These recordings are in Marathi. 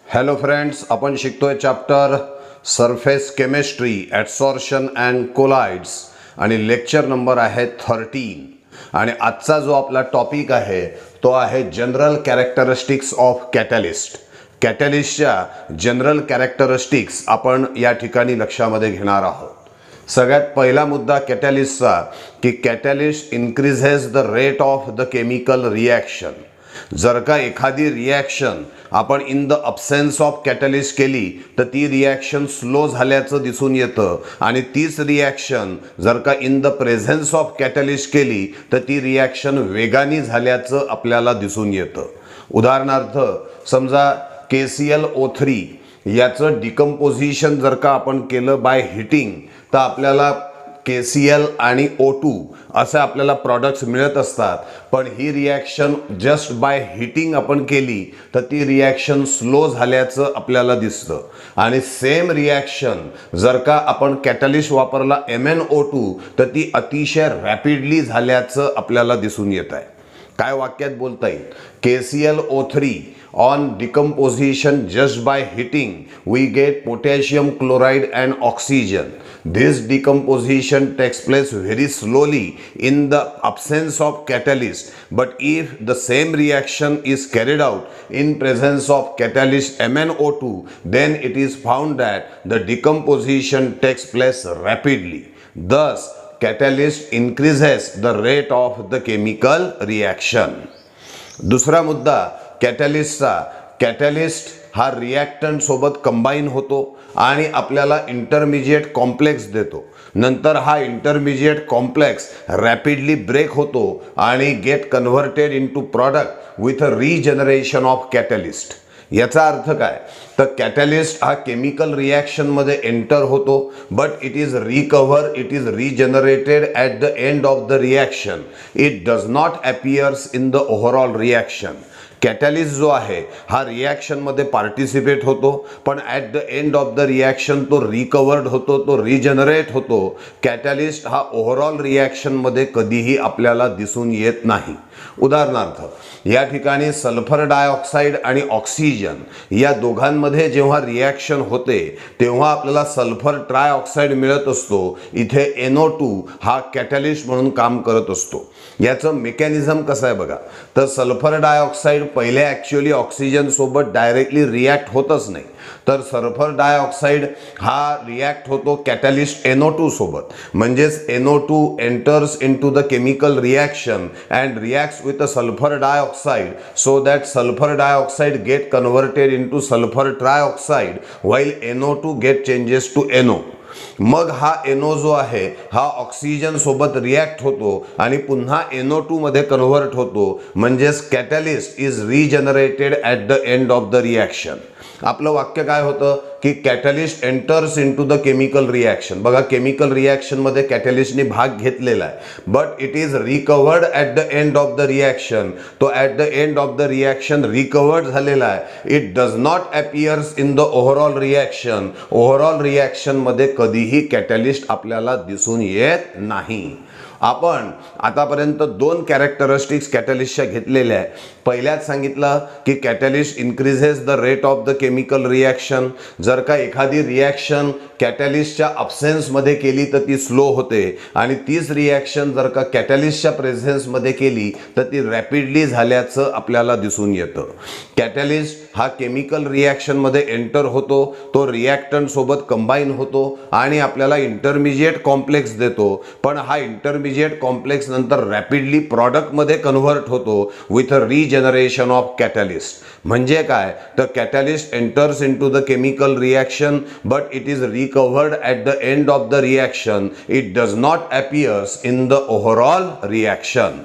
हॅलो फ्रेंड्स, आपण शिकतोय chapter surface chemistry adsorption and colloids आणि लेक्चर नंबर आहे 13 आणि आजचा जो आपला टॉपिक आहे तो आहे जनरल कॅरेक्टरिस्टिक्स ऑफ कॅटलिस्ट. कॅटलिस्टच्या जनरल कॅरेक्टरिस्टिक्स आपण या ठिकाणी लक्षामध्ये घेणार आहोत. सगळ्यात पहिला मुद्दा कॅटलिस्टचा की catalyst increases the rate of the chemical reaction. जर का एखादी रिॲक्शन आपण in the absence of catalyst केली तर ती रिॲक्शन स्लो झाल्याचं दिसून येतं आणि तीच रिॲक्शन जर का in the presence of catalyst केली तर ती रिॲक्शन वेगाने झाल्याचं आपल्याला दिसून येतं. उदाहरणार्थ समजा KClO3 याचं डिकम्पोजिशन जर का आपण केलं बाय हिटिंग तर आपल्याला KCl आणि O2 असे आपल्याला प्रॉडक्ट्स मिळत असतात. पण ही रिॲक्शन जस्ट बाय हिटिंग आपण केली तर ती रिॲक्शन स्लो झाल्याचं आपल्याला दिसतं. आणि सेम रिॲक्शन जर का आपण कॅटलिस्ट वापरला MnO2 तर ती अतिशय रॅपिडली झाल्याचं आपल्याला दिसून येत आहे. काय वाक्यात बोलता येईल? KClO3 on decomposition just by heating we get potassium chloride and oxygen. This decomposition takes place very slowly in the absence of catalyst, but if the same reaction is carried out in presence of catalyst MnO2 then it is found that the decomposition takes place rapidly. Thus catalyst increases the rate of the chemical reaction. दुसरा मुद्दा कॅटलिस्टचा, कॅटलिस्ट हा रिॲक्टंट सोबत कंबाईन होतो आणि आपल्याला इंटरमिजिएट कॉम्प्लेक्स देतो. नंतर हा इंटरमिजिएट कॉम्प्लेक्स रॅपिडली ब्रेक होतो आणि get converted into product with a regeneration of catalyst. याचा अर्थ काय? तर कॅटलिस्ट हा केमिकल रिॲक्शनमध्ये एंटर होतो but it is regenerated at the end of the reaction. It does not appears in the overall reaction. Catalyst जो आहे हा रिॲक्शनमध्ये पार्टिसिपेट होतो पण at the end of the reaction तो रिकवर्ड होतो, तो रिजनरेट होतो. कॅटलिस्ट हा ओव्हरऑल रिॲक्शनमध्ये कधीही आपल्याला दिसून येत नाही. उदाहरणार्थ या ठिकाणी सल्फर डायऑक्साईड आणि ऑक्सिजन या दोघांमध्ये जेव्हा रिॲक्शन होते तेव्हा आपल्याला सल्फर ट्रायऑक्साईड मिळत असतो. इथे NO2 हा कॅटलिस्ट म्हणून काम करत असतो. याचं मेकॅनिझम कसं आहे बघा. तर सल्फर डायऑक्साईड पहिले ॲक्च्युअली ऑक्सिजन सोबत डायरेक्टली रिॲक्ट होतच नाही. तर सल्फर डायऑक्साईड हा रिॲक्ट होतो कॅटलिस्ट NO2 सोबत. म्हणजेच NO2 enters into the chemical reaction and reacts with sulphur dioxide so that sulphur dioxide get converted into sulphur trioxide while NO2 get changes to NO. मग हा NO जो आहे हा ऑक्सिजन सोबत रिॲक्ट होतो आणि पुन्हा NO2 मध्ये कन्व्हर्ट होतो. म्हणजेच catalyst is regenerated at the end of the reaction. आपलं वाक्य काय होतं की catalyst enters into the chemical reaction. बघा केमिकल रिॲक्शनमध्ये कॅटलिस्टने भाग घेतलेला आहे but it is recovered at the end of the reaction. तो at the end of the reaction recovered झालेला आहे. It does not appears in the overall reaction. Overall रिॲक्शनमध्ये कधीही कॅटलिस्ट आपल्याला दिसून येत नाही. आपण आतापर्यंत दोन कॅरेक्टरिस्टिक्स कॅटलिस्टच्या घेतलेल्या आहे. पहिल्यात सांगितलं की catalyst increases the rate of the chemical reaction. जर का एखादी रिॲक्शन कॅटलिस्टच्या अब्सेन्समध्ये केली तर ती स्लो होते आणि तीच रिॲक्शन जर का कॅटलिस्टच्या प्रेझेन्समध्ये केली तर ती रॅपिडली झाल्याचं आपल्याला दिसून येतं. कॅटलिस्ट हा केमिकल रिॲक्शनमध्ये एंटर होतो, तो रिॲक्टंट सोबत कंबाईन होतो आणि आपल्याला इंटरमिजिएट कॉम्प्लेक्स देतो. पण हा इंटरमिजिएट कॉम्प्लेक्स नंतर रॅपिडली प्रॉडक्टमध्ये कन्व्हर्ट होतो with a regeneration of catalyst. म्हणजे काय? तर catalyst enters into the chemical reaction but it is recovered at the end of the reaction. It does not appears in the overall reaction.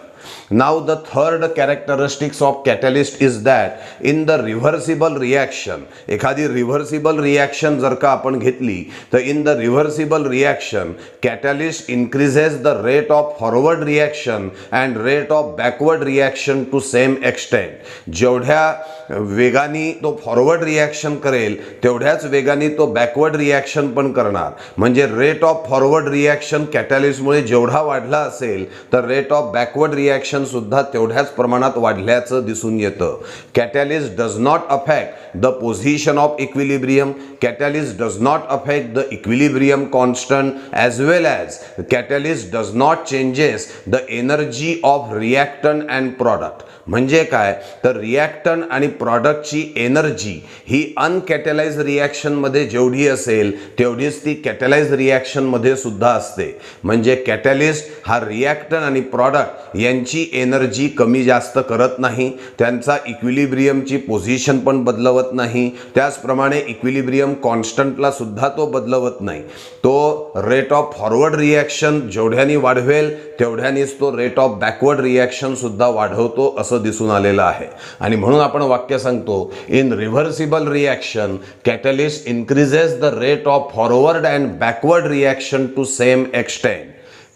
Now the third characteristics of catalyst is that in the reversible reaction, एखादी रिव्हर्सिबल रिॲक्शन जर का आपण घेतली तर in the reversible reaction catalyst increases the rate of forward reaction and rate of backward reaction to same extent. जेवढ्या वेगाने तो फॉरवर्ड रिॲक्शन करेल तेवढ्याच वेगाने तो बॅकवर्ड रिॲक्शन पण करणार. म्हणजे रेट ऑफ फॉरवर्ड रिॲक्शन कॅटलिस्टमुळे जेवढा वाढला असेल तर rate of backward reaction reaction सुद्धा तेवढ्याच प्रमाणात वाढल्याचं दिसून येतं. Catalyst does not affect the position of equilibrium, catalyst does not affect the equilibrium constant as well as the catalyst does not changes the energy of reactant and product. म्हणजे काय तर रिॲक्टंट आणि प्रॉडक्टची एनर्जी ही अनकॅटलाइज रिॲक्शनमध्ये जेवढी असेल तेवढीच ती कॅटलाइज रिॲक्शनमध्ये सुद्धा असते. म्हणजे कॅटॅलिस्ट हा रिॲक्टंट आणि प्रॉडक्ट यांची एनर्जी कमी जास्त करत नाही, त्यांचा इक्विलिब्रियमची पोझिशन पण बदलवत नाही, त्याचप्रमाणे इक्विलिब्रियम कॉन्स्टंटला सुद्धा तो बदलवत नाही. तो रेट ऑफ फॉरवर्ड रिॲक्शन जेवढ्यानी वाढवेल तेवढ्यानीच तो रेट ऑफ बॅकवर्ड रिॲक्शन सुद्धा वाढवतो असं दिसून आलेलं आहे. आणि म्हणून आपण वाक्य सांगतो, in reversible reaction catalyst increases the rate of forward and backward reaction to same extent.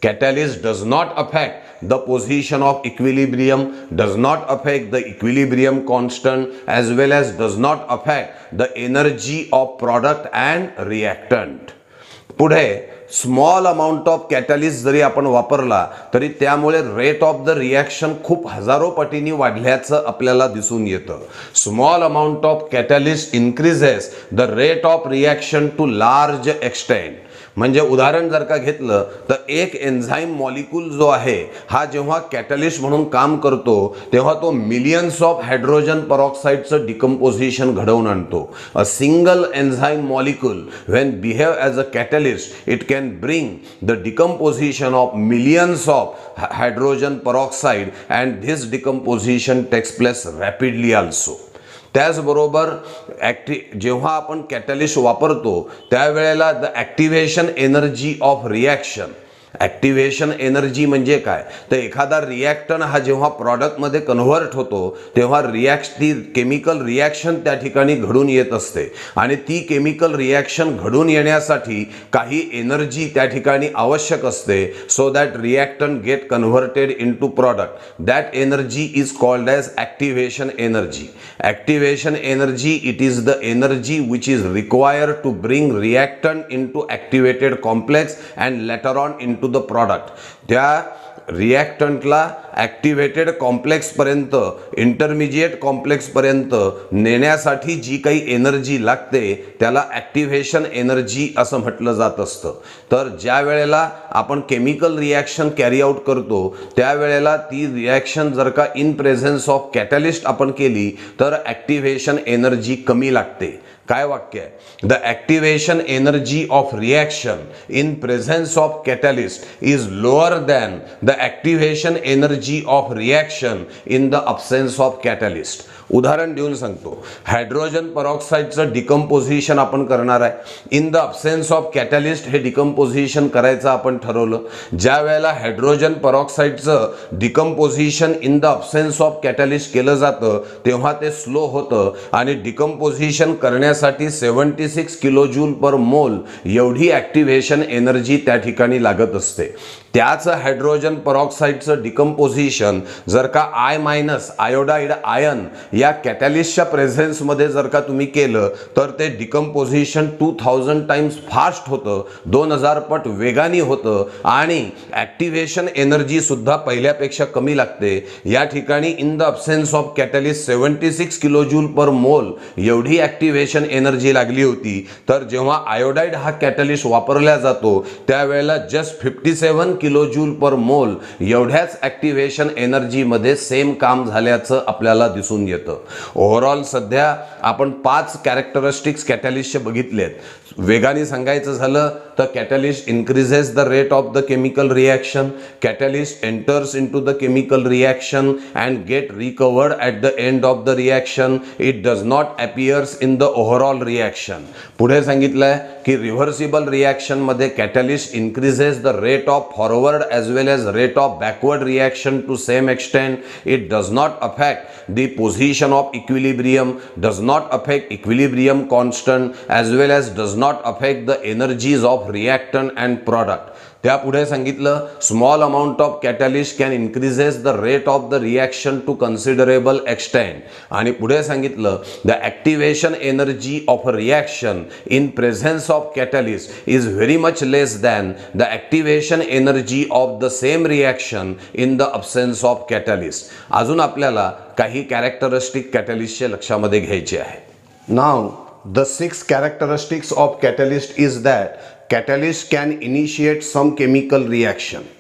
Catalyst does not affect the position of equilibrium, does not affect the equilibrium constant as well as does not affect the energy of product and reactant. पुढे स्मॉल अमाउंट ऑफ कॅटलिस्ट जरी आपण वापरला तरी त्यामुळे रेट ऑफ द रिॲक्शन खूप हजारो पटींनी वाढल्याचं आपल्याला दिसून येतं. Small amount of catalyst increases the rate of reaction to large extent. म्हणजे उदाहरण जर का घेतलं तर एक एन्झाईम मॉलिक्यूल जो आहे हा जेव्हा कॅटलिस्ट म्हणून काम करतो तेव्हा तो मिलियन्स ऑफ हायड्रोजन परऑक्साईडचं डिकम्पोजिशन घडवून आणतो. A single enzyme molecule when behave as a catalyst it can bring the decomposition of millions of hydrogen peroxide and this decomposition takes place rapidly also. त्याचबरोबर जेव्हा आपण कॅटलिस्ट वापरतो त्यावेळेला the activation energy of reaction. Activation energy म्हणजे काय तर एखादा रिॲक्टंट हा जेव्हा प्रॉडक्टमध्ये कन्व्हर्ट होतो तेव्हा ती केमिकल रिॲक्शन त्या ठिकाणी घडून येत असते आणि ती केमिकल रिॲक्शन घडून येण्यासाठी काही एनर्जी त्या ठिकाणी आवश्यक असते. So that reactant get converted into product. That energy is called as activation energy. Activation energy it is the energy which is required to bring reactant into activated complex and later on into the product. त्या रिॲक्टंटला ॲक्टिवेटेड कॉम्प्लेक्सपर्यंत इंटरमिजिएट कॉम्प्लेक्सपर्यंत नेण्यासाठी जी काही एनर्जी लागते त्याला ॲक्टिव्हेशन एनर्जी असं म्हटलं जात असतं. तर ज्या वेळेला आपण केमिकल रिॲक्शन कॅरी आउट करतो त्यावेळेला ती रिॲक्शन जर का इन प्रेझेन्स ऑफ कॅटलिस्ट आपण केली तर ॲक्टिव्हेशन एनर्जी कमी लागते. काय वाक्य आहे? The activation energy of reaction in presence of catalyst is lower than the activation energy of reaction in the absence of catalyst. उदाहरण देऊन सांगतो, हायड्रोजन परऑक्साईडचं डिकम्पोजिशन आपण करणार आहे. In the absence of catalyst हे डिकम्पोजिशन करायचं आपण ठरवलं. ज्या वेळेला हायड्रोजन परऑक्साईडचं decomposition in the absence of catalyst केलं जातं तेव्हा ते स्लो होतं आणि डिकम्पोजिशन करण्यासाठी 76 किलोजूल पर मोल एवढी ॲक्टिव्हेशन एनर्जी त्या ठिकाणी लागत असते. त्याच हायड्रोजन परऑक्साईडचं डिकम्पोजिशन जर का I- आयोडाइड आयन या कॅटलिस्टच्या प्रेझेन्समध्ये जर का तुम्ही केलं तर ते डिकम्पोजिशन 2000 टाइम्स फास्ट होतं, 2000 पट वेगाने होतं आणि ॲक्टिव्हेशन एनर्जी सुद्धा पहिल्यापेक्षा कमी लागते. या ठिकाणी in the absence of catalyst 76 kilojoule per mole एवढी ॲक्टिव्हेशन एनर्जी लागली होती. तर जेव्हा आयोडाइड हा कॅटलिस्ट वापरला जातो त्यावेळेला जस्ट 57 किलोजूल पर मोल एवढ्याच ॲक्टिव्हेशन एनर्जीमध्ये सेम काम झाल्याचं आपल्याला दिसून येतं. ओव्हरऑल सध्या आपण 5 कॅरेक्टरिस्टिक्स कॅटलिस्टचे बघितलेत. वेगाने सांगायचं झालं तर catalyst increases the rate of the chemical reaction, catalyst enters into the chemical reaction and get recovered at the end of the reaction. It does not appears in the overall reaction. पुढे सांगितलंय की रिव्हर्सिबल रिॲक्शनमध्ये catalyst increases the rate of forward as well as rate of backward reaction to same extent. It does not affect the position of equilibrium, does not affect equilibrium constant as well as does not affect the energies of reactant and product. त्यापुढे सांगितलं small amount of catalyst can increases the rate of the reaction to considerable extent. आणि पुढे सांगितलं the activation energy of a reaction in presence of catalyst is very much less than the activation energy of the same reaction in the absence of catalyst. अजून आपल्याला काही कॅरेक्टरिस्टिक कॅटलिस्टचे लक्षामध्ये घ्यायचे आहे. Now the 6 characteristics of catalyst is that catalyst can initiate some chemical reaction.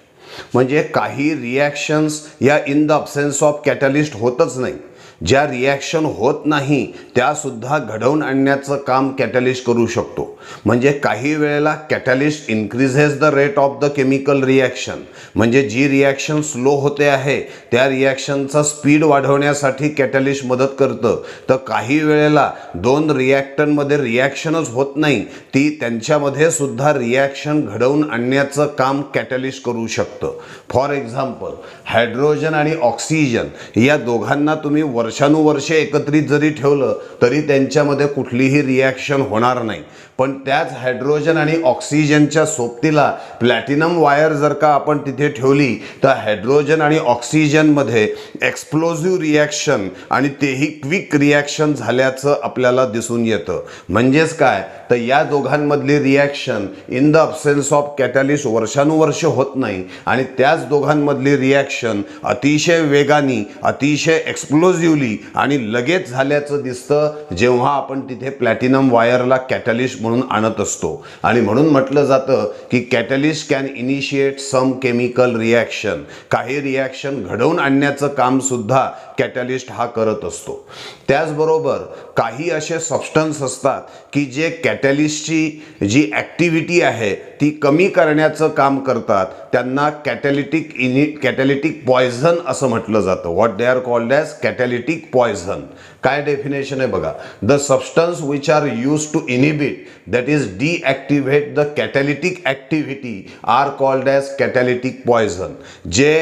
म्हणजे काही रिॲक्शन्स या in the absence of catalyst होतच नाही. ज्या रिॲक्शन होत नाही त्यासुद्धा घडवून आणण्याचं काम कॅटलिस्ट करू शकतो. म्हणजे काही वेळेला catalyst increases the rate of the chemical reaction. म्हणजे जी रिॲक्शन स्लो होते आहे त्या रिॲक्शनचा स्पीड वाढवण्यासाठी कॅटलिस्ट मदत करतं. तर काही वेळेला दोन रिॲक्टनमध्ये रिॲक्शनच होत नाही ती त्यांच्यामध्ये सुद्धा रिॲक्शन घडवून आणण्याचं काम कॅटलिस्ट करू शकतं. फॉर एक्झाम्पल हायड्रोजन आणि ऑक्सिजन या दोघांना तुम्ही वर्षानुवर्षे एकत्रित जरी ठेवलं तरी त्यांच्यामध्ये कुठलीही रिॲक्शन होणार नाही. पण त्याच हायड्रोजन आणि ऑक्सिजनच्या सोबतीला प्लॅटिनम वायर जर का आपण तिथे ठेवली तर हायड्रोजन आणि ऑक्सिजनमध्ये एक्सप्लोजिव्ह रिॲक्शन आणि तेही क्विक रिॲक्शन झाल्याचं आपल्याला दिसून येतं. म्हणजेच काय तर या दोघांमधली reaction in the absence of catalyst वर्षानुवर्ष होत नाही आणि त्याच दोघांमधली रिॲक्शन अतिशय वेगाने अतिशय एक्सप्लोजिव्हली आणि लगेच झाल्याचं दिसतं जेव्हा आपण तिथे प्लॅटिनम वायरला कॅटलिस्ट म्हणून आणत असतो. आणि म्हणून म्हटलं जातं की catalyst can initiate some chemical reaction. काही रिॲक्शन घडवून आणण्याचं काम सुद्धा कॅटलिस्ट हा करत असतो. त्याचबरोबर काही असे सबस्टन्स असतात की जे कॅटलिस्टची जी ॲक्टिव्हिटी आहे ती कमी करण्याचं काम करतात. त्यांना कॅटॅलिटिक पॉयझन असं म्हटलं जातं. What they are called as catalytic poison. काय डेफिनेशन आहे बघा. The substance which are use to inhibit that is deactivate the catalytic activity are called as catalytic poison. जे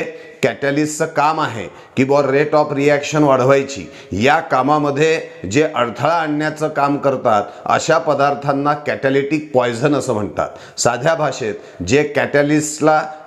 कॅटलिस्टचं काम आहे की बॉ रेट ऑफ रिॲक्शन वाढवायची या कामामध्ये जे अडथळा आणण्याचं काम करतात अशा पदार्थांना कॅटॅलिटिक पॉयझन असं म्हणतात. साध्या भाषेत जे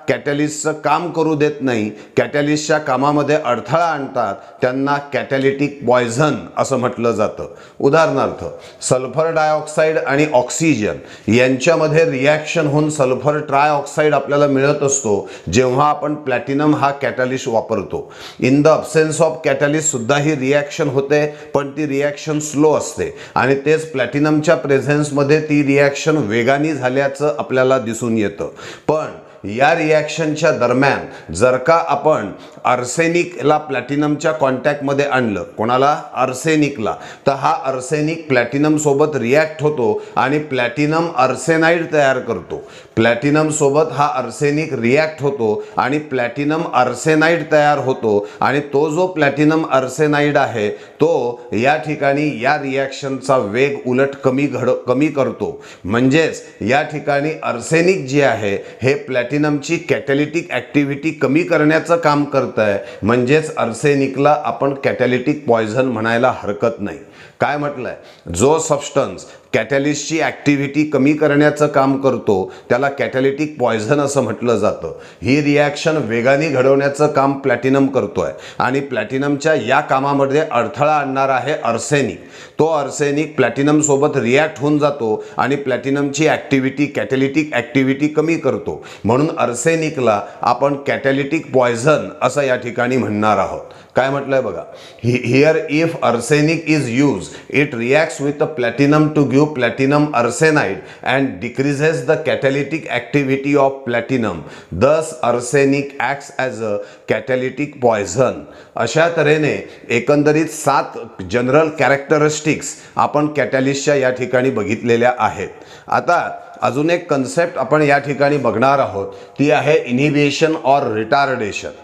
कॅटलिस्टचं काम करू देत नाही कॅटलिस्टच्या कामामध्ये अडथळा आणतात त्यांना कॅटॅलिटिक पॉयझन असं म्हटलं जातं. उदाहरणार्थ सल्फर डायऑक्साईड आणि ऑक्सिजन यांच्यामध्ये रिॲक्शन होऊन सल्फर ट्रायऑक्साईड आपल्याला मिळत असतो जेव्हा आपण प्लॅटिनम हा कॅटलिस्ट वापरतो. In the absence of catalyst सुद्धा ही रिॲक्शन होते पण ती रिॲक्शन स्लो असते आणि तेच प्लॅटिनमच्या प्रेझेन्समध्ये ती रिॲक्शन वेगाने झाल्याचं आपल्याला दिसून येतं. पण या रिॲक्शनच्या दरम्यान जर का आपण आर्सेनिकला प्लॅटिनमच्या कॉन्टॅक्टमध्ये आणलं कोणाला आर्सेनिकला तर हा आर्सेनिक प्लॅटिनम सोबत रिॲक्ट होतो आणि प्लॅटिनम आर्सेनाइड तयार करतो. प्लॅटिनम सोबत हा आर्सेनिक रिॲक्ट होतो आणि प्लॅटिनम आर्सेनाइड तयार होतो आणि तो जो प्लॅटिनम आर्सेनाइड आहे तो या ठिकाणी या रिॲक्शनचा वेग उलट कमी करतो. म्हणजेच या ठिकाणी आर्सेनिक जे आहे हे प्लॅटिनमची कॅटॅलिटिक ॲक्टिव्हिटी कमी करण्याचं काम करत आहे. म्हणजेच आर्सेनिकला आपण कॅटॅलिटिक पॉयझन म्हणायला हरकत नाही. काय म्हटलंय जो सबस्टन्स कॅटॅलिस्टची ॲक्टिव्हिटी कमी करण्याचं काम करतो त्याला कॅटॅलिटिक पॉयझन असं म्हटलं जातं. ही रिॲक्शन वेगाने घडवण्याचं काम प्लॅटिनम करतोय आणि प्लॅटिनमच्या या कामामध्ये अडथळा आणणार आहे आर्सेनिक. तो आर्सेनिक प्लॅटिनम सोबत रिॲक्ट होऊन जातो आणि प्लॅटिनमची ॲक्टिव्हिटी कॅटॅलिटिक ॲक्टिव्हिटी कमी करतो. म्हणून आर्सेनिकला आपण कॅटॅलिटिक पॉयझन असं या ठिकाणी म्हणणार आहोत. काय म्हटलंय बघा. Here if arsenic is use it reacts with platinum to give platinum arsenide and decreases the catalytic activity of platinum. Thus arsenic acts as a catalytic poison. अशा तऱ्हेने एकंदरीत 7 जनरल कॅरेक्टरिस्टिक्स आपण कॅटॅलिस्टच्या या ठिकाणी बघितलेल्या आहेत. आता अजून एक कन्सेप्ट आपण या ठिकाणी बघणार आहोत ती आहे इनिबिशन ऑर रिटार्डेशन.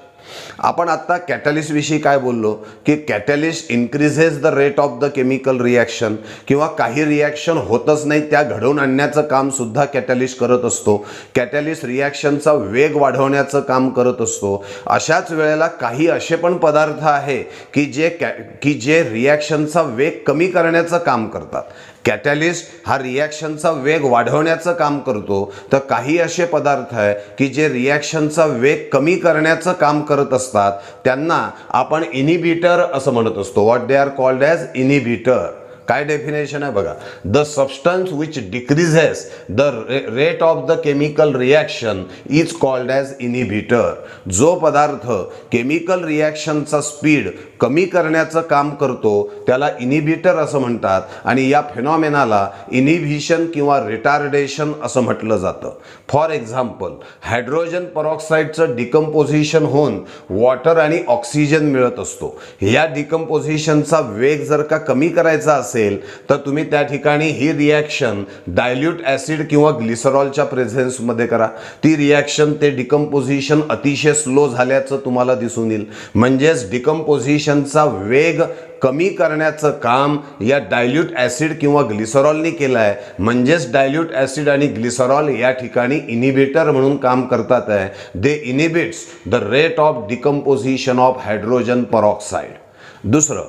आपण आता कॅटलिस्ट विषयी काय बोललो की catalyst increases the rate of the chemical reaction किंवा काही रिॲक्शन होतच नाही त्या घडवून आणण्याचं काम सुद्धा कॅटलिस्ट करत असतो. कॅटलिस्ट रिॲक्शनचा वेग वाढवण्याचं काम करत असतो. अशाच वेळेला काही असे पण पदार्थ आहे की जे रिॲक्शनचा वेग कमी करण्याचं काम करतात. कॅटॅलिस्ट हा रिॲक्शनचा वेग वाढवण्याचं काम करतो, तर काही असे पदार्थ आहे की जे रिॲक्शनचा वेग कमी करण्याचं काम करत असतात, त्यांना आपण इनिबिटर असं म्हणत असतो. What they are called as inhibitor. काय डेफिनेशन आहे बघा. The substance which decreases the rate of the chemical reaction is called as inhibitor. जो पदार्थ केमिकल रिॲक्शनचा स्पीड कमी करण्याचं काम करतो त्याला इनिबिटर असं म्हणतात, आणि या फेनॉमेनाला इनिबिशन किंवा रिटार्डेशन असं म्हटलं जातं. फॉर एक्झाम्पल, हायड्रोजन परऑक्साईडचं डिकम्पोजिशन होऊन वॉटर आणि ऑक्सिजन मिळत असतो. या डिकम्पोजिशनचा वेग जर का कमी करायचा असेल तर तुम्ही त्या ठिकाणी ही रिॲक्शन डायल्यूट ॲसिड किंवा ग्लिसरॉलच्या प्रेझेन्समध्ये करा. ती रिॲक्शन ते डिकम्पोजिशन अतिशय स्लो झाल्याचं तुम्हाला दिसून येईल. म्हणजेच डिकम्पोजिशनचा वेग कमी करण्याचं काम या डायल्यूट ॲसिड किंवा ग्लिसरॉलने केलं आहे. म्हणजेच डायल्यूट ॲसिड आणि ग्लिसरॉल या ठिकाणी इनिबिटर म्हणून काम करतात आहे. They inhibits the rate of decomposition of hydrogen peroxide. दुसरं,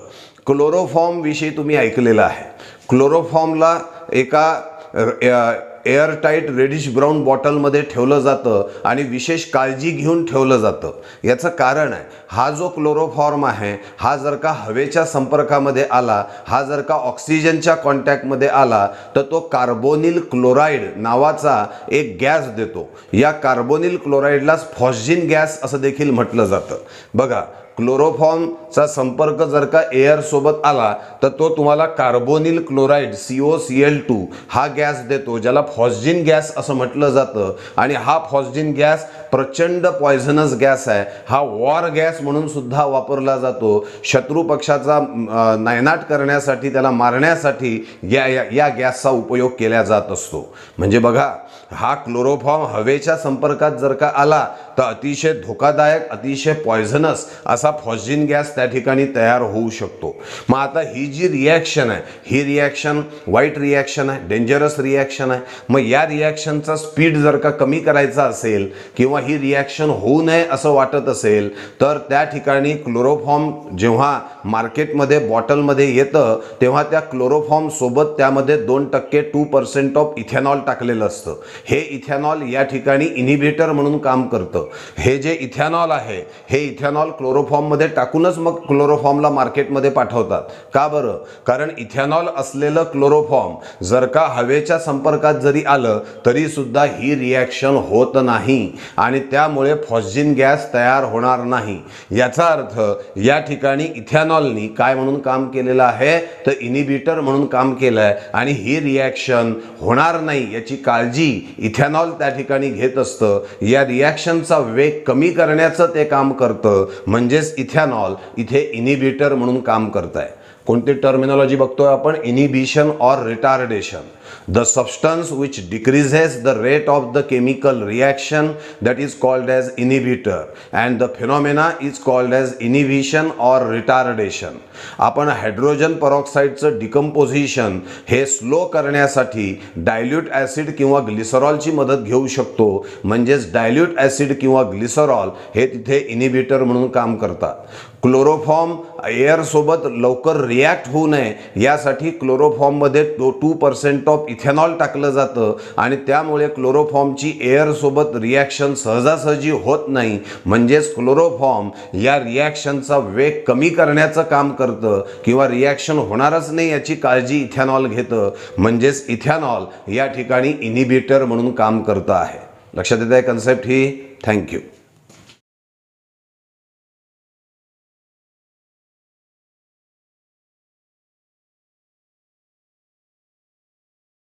क्लोरोफॉर्म विषयी तुम्ही ऐकलेलं आहे. क्लोरोफॉर्मला एका एअरटाईट रेडिश ब्राऊन बॉटलमध्ये ठेवलं जातं आणि विशेष काळजी घेऊन ठेवलं जातं. याचं कारण आहे, हा जो क्लोरोफॉर्म आहे हा जर का हवेच्या संपर्कामध्ये आला, हा जर का ऑक्सिजनच्या कॉन्टॅक्टमध्ये आला तर तो कार्बोनिल क्लोराईड नावाचा एक गॅस देतो. या कार्बोनिल क्लोराईडलाच फॉस्जिन गॅस असं देखील म्हटलं जातं. बघा, क्लोरोफॉर्मचा संपर्क जर का एअरसोबत आला तर तो तुम्हाला कार्बोनिल क्लोराईड COCl2 हा गॅस देतो, ज्याला फॉस्जिन गॅस असं म्हटलं जातं. आणि हा फॉस्जिन गॅस प्रचंड पॉयझनस गॅस आहे. हा वॉर गॅस म्हणून सुद्धा वापरला जातो. शत्रू पक्षाचा नायनाट करण्यासाठी, त्याला मारण्यासाठी या गॅसचा उपयोग केला जात असतो. म्हणजे बघा, हा क्लोरोफॉर्म हवेच्या संपर्कात जर का आला तर अतिशय धोकादायक, अतिशय पॉयझनस असा फॉस्जिन गॅस त्या ठिकाणी तयार होऊ शकतो. मग आता ही जी रिॲक्शन आहे, ही रिॲक्शन वाईट रिॲक्शन आहे, डेंजरस रिॲक्शन आहे. मग या रिॲक्शनचा स्पीड जर का कमी करायचा असेल किंवा ही रिॲक्शन होऊ नये असं वाटत असेल तर त्या ठिकाणी क्लोरोफॉर्म जेव्हा मार्केटमध्ये बॉटलमध्ये येतं तेव्हा त्या क्लोरोफॉर्म सोबत त्यामध्ये 2% 2% ऑफ इथेनॉल टाकलेलं असतं. हे इथेनॉल या ठिकाणी इनिबिटर म्हणून काम करतं. हे जे इथेनॉल आहे, हे इथेनॉल क्लोरोफॉर्ममध्ये टाकूनच मग क्लोरोफॉर्मला मार्केटमध्ये पाठवतात. का बरं? कारण इथेनॉल असलेलं क्लोरोफॉर्म जर का हवेच्या संपर्कात जरी आलं तरी सुद्धा ही रिॲक्शन होत नाही आणि त्यामुळे फॉस्जिन गॅस तयार होणार नाही. याचा अर्थ या ठिकाणी इथेनॉलनी काय म्हणून काम केलेलं आहे तर इनिबिटर म्हणून काम केलं आहे, आणि ही रिॲक्शन होणार नाही याची काळजी इथेनॉल त्या ठिकाणी घेत असतं. या रिॲक्शनचा वेग कमी करण्याचं ते काम करतं. म्हणजेच इथेनॉल इथे इनिबिटर म्हणून काम करत आहे. कोणती टर्मिनॉलॉजी बघतोय आपण? Inhibition or retardation. The substance which decreases the rate of the chemical reaction, that is called as inhibitor, and the phenomena is called as inhibition or retardation. आपण हायड्रोजन परऑक्साईडचं डिकम्पोजिशन हे स्लो करण्यासाठी डायल्यूट ॲसिड किंवा ग्लिसरॉलची मदत घेऊ शकतो. म्हणजेच डायल्यूट ॲसिड किंवा ग्लिसरॉल हे तिथे इनिबिटर म्हणून काम करतात. क्लोरोफॉर्म एअरसोबत लवकर रिॲक्ट होऊ नये यासाठी क्लोरोफॉर्ममध्ये 2% ऑफ इथेनॉल टाकलं जातं आणि त्यामुळे क्लोरोफॉर्मची एअरसोबत रिॲक्शन सहजासहजी होत नाही. म्हणजेच क्लोरोफॉर्म या रिॲक्शनचा वेग कमी करण्याचं काम करतं किंवा रिॲक्शन होणारच नाही याची काळजी इथेनॉल घेतं. म्हणजेच इथेनॉल या ठिकाणी इनिबिटर म्हणून काम करतं आहे. लक्षात येत आहे कन्सेप्ट ही? थँक्यू.